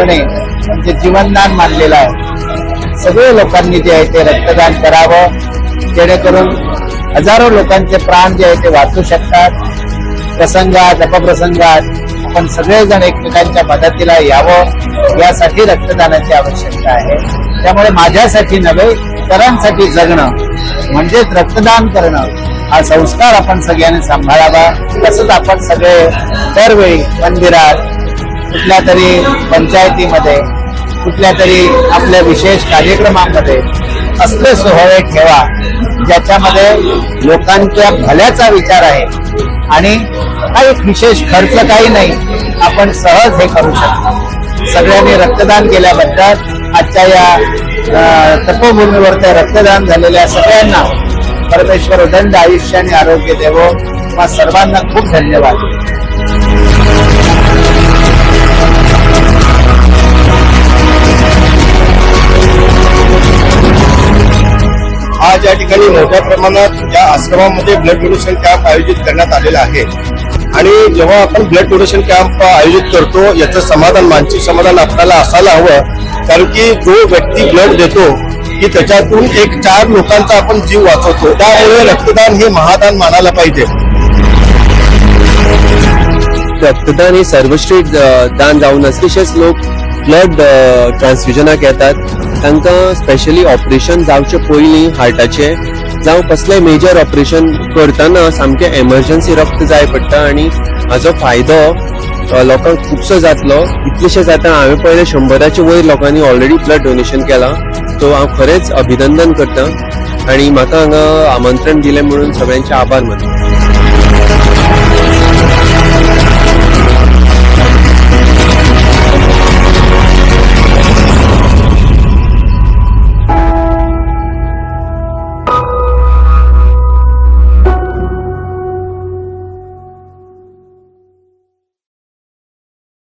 करणे म्हणजे जीवनदान मानलेलं आहे। सगळे लोकांनी जे आहे ते रक्तदान करावं, जेणेकरून हजारो लोकांचे प्राण जे आहे ते वाचू शकतात। प्रसंगात अपप्रसंगात आपण सगळेजण एकमेकांच्या मदतीला यावं, यासाठी रक्तदानाची आवश्यकता आहे। त्यामुळे माझ्यासाठी नव्हे, इतरांसाठी जगणं म्हणजेच रक्तदान करणं हा संस्कार आपण सगळ्यांनी सांभाळावा। तसंच आपण सगळे दरवेळी मंदिरात, कुठल्या तरी पंचायतीमध्ये, कुठल्या तरी आपल्या विशेष कार्यक्रमांमध्ये असले सोहळे ठेवा ज्याच्यामध्ये लोकांच्या भल्याचा विचार आहे आणि काही विशेष खर्च काही नाही, आपण सहज हे करू शकतो। सगळ्यांनी रक्तदान केल्याबद्दल आजच्या या तपोभूमीवर ते रक्तदान झालेल्या सगळ्यांना परमेश्वर उदंड आयुष्य आणि आरोग्य देवो। व सर्वांना खूप धन्यवाद। आज या ठिकाणी मोठ्या प्रमाणात या आश्रमामध्ये ब्लड डोनेशन कॅम्प आयोजित करण्यात आलेला आहे आणि जेव्हा आपण ब्लड डोनेशन कॅम्प आयोजित करतो याचं समाधान, मानसिक समाधान आपल्याला असायला हवं, कारण की जो व्यक्ती ब्लड देतो की त्याच्यातून 4 लोकांचा आपण जीव वाचवतो। त्यामुळे रक्तदान हे महादान मानायला पाहिजे। रक्तदान हे सर्वश्रेष्ठ दान जावन तशेंच लोक ब्लड ट्रान्सफ्युजनाक येतात। तांकां स्पेशली ऑपरेशन जावचे पयलीं हार्टाचे जावं कसलें मेजर ऑपरेशन करतना सामकें एमर्जन्सी रक्त जाय पडटा आणि हाजो फायदो लोकांक खुबसो जातलो। इतलेशे जाता हांवें पयले 100च्या वयर लोकांनी ऑलरेडी ब्लड डोनेशन केलां, सो हांव खरेंच अभिनंदन करतां आणि म्हाका हांगा आमंत्रण दिलें म्हणून सगळ्यांचे आभार मानता।